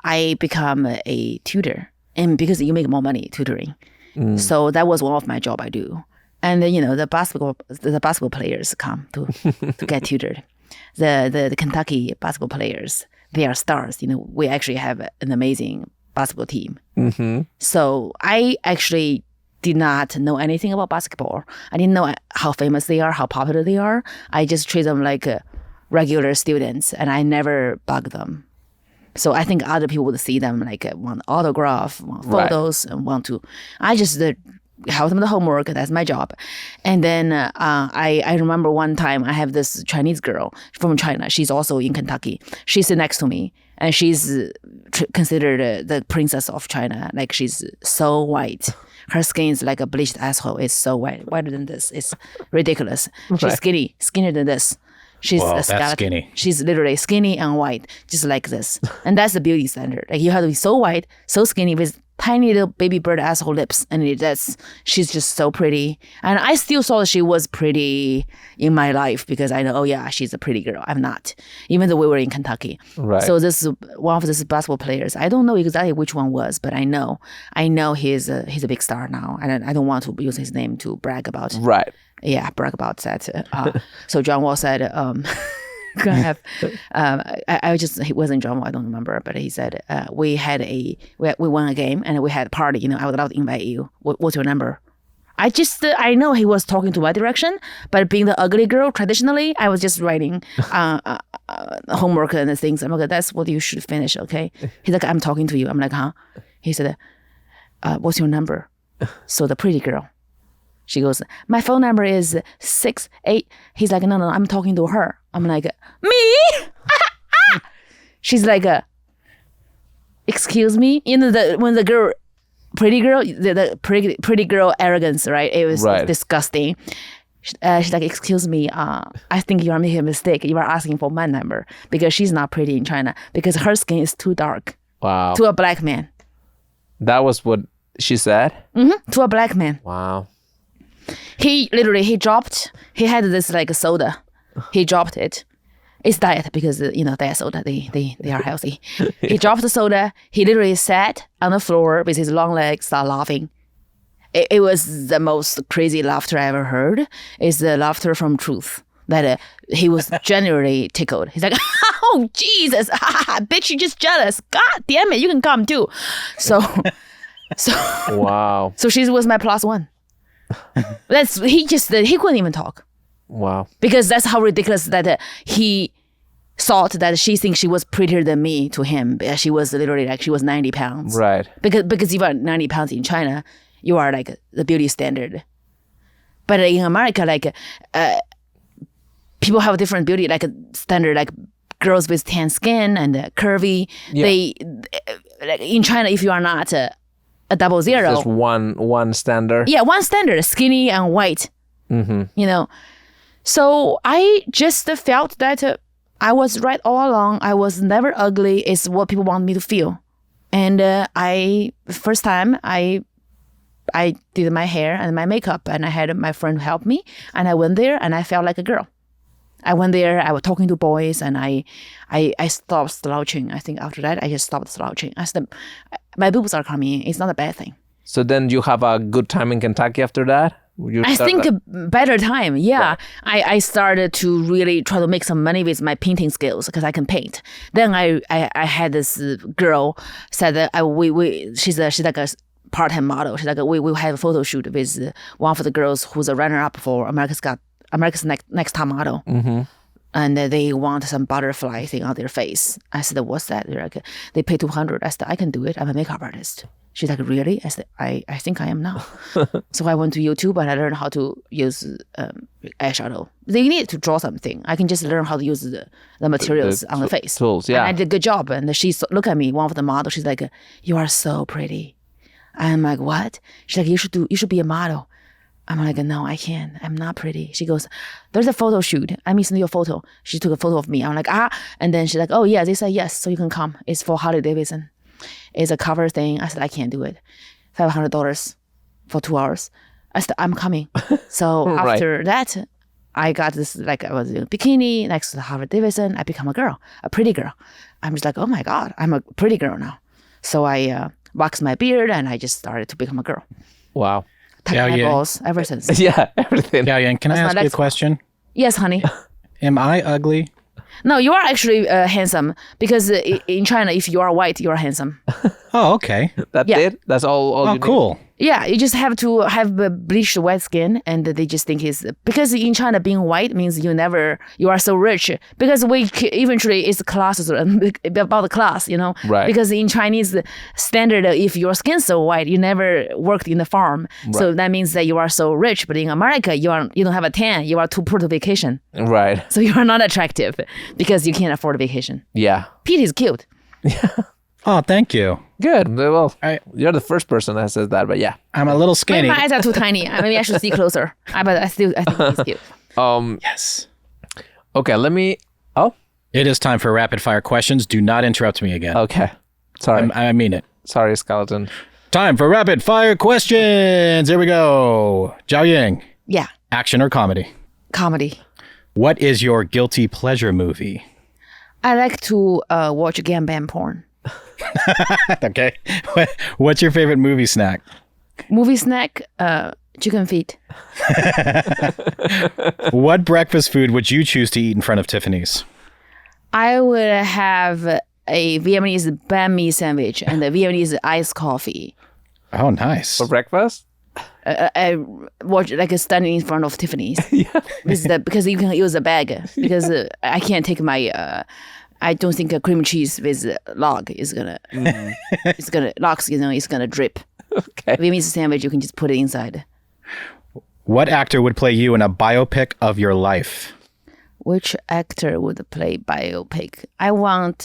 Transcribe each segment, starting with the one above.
I become a tutor, and because you make more money tutoring, so that was one of my job I do. And then, the basketball players come to get tutored. The Kentucky basketball players, they are stars. We actually have an amazing basketball team. So I actually did not know anything about basketball. I didn't know how famous they are, how popular they are. I just treat them like regular students, and I never bug them. So I think other people would see them like want autograph, want photos, and want to. I just help them the homework. That's my job. And then I remember one time I have this Chinese girl from China. She's also in Kentucky. She's next to me, and she's considered the princess of China. Like, she's so white. Her skin is like a bleached asshole. It's so whiter than this. It's ridiculous. She's skinnier than this. She's a skeleton. That's skinny. She's literally skinny and white, just like this. And that's the beauty standard. Like, you have to be so white, so skinny with tiny little baby bird asshole lips. And she's just so pretty. And I still thought she was pretty in my life because I know, she's a pretty girl. I'm not, even though we were in Kentucky. Right. So this is one of these basketball players. I don't know exactly which one was, but I know he's a big star now. And I don't want to use his name to brag about. Right. Yeah, brag about that. So John Wall said, he wasn't John Wall, I don't remember, but he said, we won a game and we had a party, I would love to invite you. What's your number? I know he was talking to my direction, but being the ugly girl, traditionally, I was just writing homework and the things. I'm like, that's what you should finish, okay? He's like, I'm talking to you. I'm like, huh? He said, what's your number? So the pretty girl, she goes, my phone number is 68. He's like, no, I'm talking to her. I'm like, me? She's like, excuse me? When the pretty girl, the pretty girl arrogance, right? It was disgusting. She's like, excuse me, I think you are making a mistake. You are asking for my number because she's not pretty in China because her skin is too dark. Wow. To a black man. That was what she said? Mm-hmm. To a black man. Wow. He had this like soda. He dropped it. It's diet because, diet soda, they are healthy. He dropped the soda. He literally sat on the floor with his long legs, started laughing. It was the most crazy laughter I ever heard. It's the laughter from truth. That he was genuinely tickled. He's like, oh, Jesus, bitch, you just jealous. God damn it, you can come too. So wow. So she was my +1. He couldn't even talk. Wow. Because that's how ridiculous that he thought that she thinks she was prettier than me to him. She was literally like, she was 90 pounds. Right. Because you are 90 pounds in China, you are like the beauty standard. But in America, like people have a different beauty like standard, like girls with tan skin and curvy. Yeah. Like in China, if you are not a 00. Just one standard. Yeah, one standard, skinny and white. Mm-hmm. So I just felt that I was right all along. I was never ugly. It's what people want me to feel. And first time I did my hair and my makeup, and I had my friend help me, and I went there and I felt like a girl. I went there, I was talking to boys, and I stopped slouching. I think after that, I just stopped slouching. I said, my boobs are coming in. It's not a bad thing. So then you have a good time in Kentucky after that? I think a better time, yeah. Right. I started to really try to make some money with my painting skills because I can paint. Then I had this girl said that she's like a part-time model. She's like, we have a photo shoot with one of the girls who's a runner-up for America's Next Top Model. Mm-hmm. And they want some butterfly thing on their face. I said, what's that? They're like, they pay $200. I said, I can do it. I'm a makeup artist. She's like, really? I said, I think I am now. So I went to YouTube and I learned how to use eyeshadow. They need to draw something. I can just learn how to use the materials on the face. Tools, yeah. And I did a good job. And she looked at me, one of the models. She's like, you are so pretty. I'm like, what? She's like, you should be a model. I'm like, no, I can't. I'm not pretty. She goes, there's a photo shoot. I missed your photo. She took a photo of me. I'm like, And then she's like, oh, yeah. They said, yes, so you can come. It's for Harley Davidson. It's a cover thing. I said, I can't do it. $500 for 2 hours. I said, I'm coming. So after that, I got this, like I was in a bikini next to the Harvard Davidson. I become a girl, a pretty girl. I'm just like, oh my God, I'm a pretty girl now. So I waxed my beard and I just started to become a girl. Wow. Tucked my balls ever since. Yeah, everything. Jiaoying, can I ask you a question? Yes, honey. Am I ugly? No, you are actually handsome because in China, if you are white, you are handsome. Oh, okay. That's Yeah. it? That's all Oh, you cool. Yeah, you just have to have bleached white skin, and they just think it's because in China being white means you are so rich because eventually it's classes about the class, you know. Right. Because in Chinese standard, if your skin's so white, you never worked in the farm, so that means that you are so rich. But in America, you don't have a tan, you are too poor to vacation, need. Right. so you are not attractive because you can't afford a vacation. Yeah. Pete is cute. Oh, thank you. Good. Well, I- you're the first person that says that, but yeah. I'm a little Maybe skinny. my eyes are too tiny. Maybe I should see closer. But I think he's cute. Yes. Okay, let me... Oh, It is time for rapid fire questions. Do not interrupt me again. okay. Sorry. I mean it. Sorry, Skeleton. Time for rapid fire questions. Here we go. Jiaoying, Yeah, action or comedy? comedy. What is your guilty pleasure movie? I like to watch gangbang porn. Okay. What's your favorite movie snack? Movie snack, chicken feet. What breakfast food would you choose to eat in front of Tiffany's? I would have a Vietnamese banh mi sandwich and a Vietnamese iced coffee. Oh, nice. For breakfast? I watch like standing in front of Tiffany's. Because you can use a bag. Because I can't take my. I don't think a cream cheese with log is gonna. It's gonna logs. It's gonna drip. Okay. Vietnamese sandwich, you can just put it inside. What actor would play you in a biopic of your life? Which actor would play biopic? I want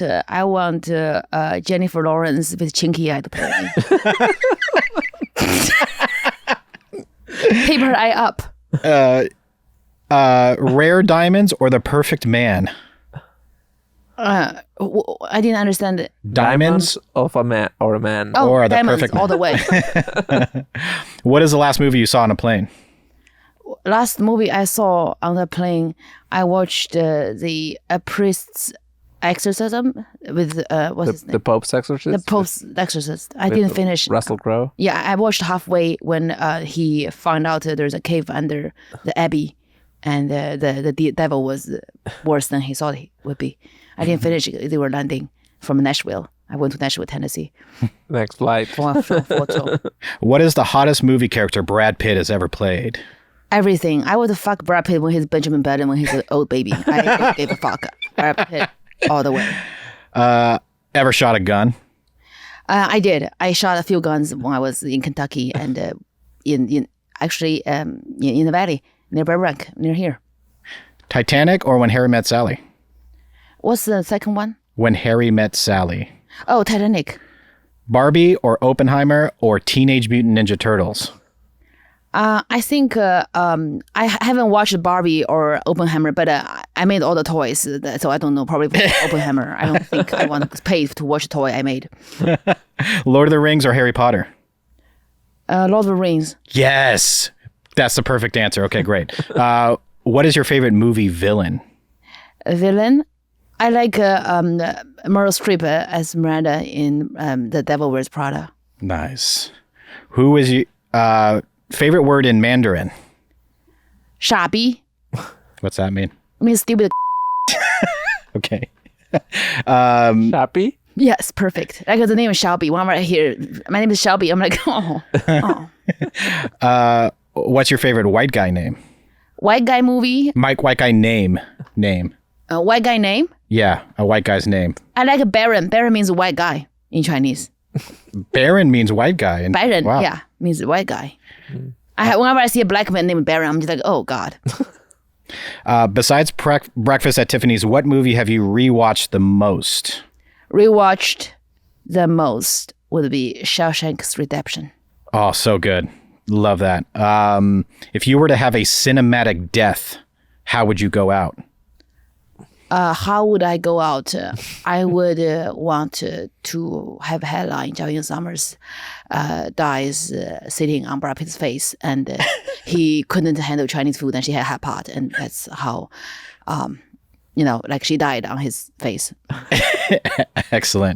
Jennifer Lawrence with chinky eye to play me. Tape her eye up. Rare diamonds or the perfect man? I didn't understand it. Diamonds? of a man or a man. Oh, Or the diamonds perfect all the way. What is the last movie you saw on a plane? Last movie I saw on the plane, I watched the priest's exorcism with what's his name? The Pope's exorcist? The Pope's exorcist. I didn't finish. Russell Crowe? Yeah, I watched halfway when he found out there's a cave under the abbey, and the devil was worse than he thought he would be. I didn't finish. They were landing from Nashville. I went to Nashville, Tennessee Next flight. for a photo. What is the hottest movie character Brad Pitt has ever played? Everything. I would fuck Brad Pitt when he's Benjamin Button, when he's an old baby. I don't give a fuck. Brad Pitt all the way. Ever shot a gun? I did. I shot a few guns when I was in Kentucky and in the valley near Burbank, near here. Titanic or When Harry Met Sally? What's the second one? When Harry Met Sally. Oh, Titanic. Barbie or Oppenheimer or Teenage Mutant Ninja Turtles? I think I haven't watched Barbie or Oppenheimer, but I made all the toys, so I don't know. Probably Oppenheimer. I don't think I want to pay to watch a toy I made. Lord of the Rings or Harry Potter? Lord of the Rings. Yes. That's the perfect answer. Okay, great. What is your favorite movie villain? Villain. I like Meryl Streep as Miranda in The Devil Wears Prada. Nice. Who is your favorite word in Mandarin? 傻逼 What's that mean? means stupid. Okay. Happy? Yes, perfect. Like the name is Shelby. Whenever I hear my name is Shelby, I'm like, oh. What's your favorite white guy name? White guy movie. White guy name. White guy name. Yeah, a white guy's name. I like Baron. Baron means white guy in Chinese. Baron means white guy. And, Baron, wow. yeah, means white guy. Whenever I see a black man named Baron, I'm just like, oh God. Besides Breakfast at Tiffany's, what movie have you rewatched the most? Rewatched the most would be Shawshank's Redemption. Oh, so good. Love that. If you were to have a cinematic death, how would you go out? how would I go out? I would want to have a headline: Jiaoying Summers dies sitting on Brad Pitt's face, and he couldn't handle Chinese food, and she had hot pot, and that's how, like she died on his face. Excellent.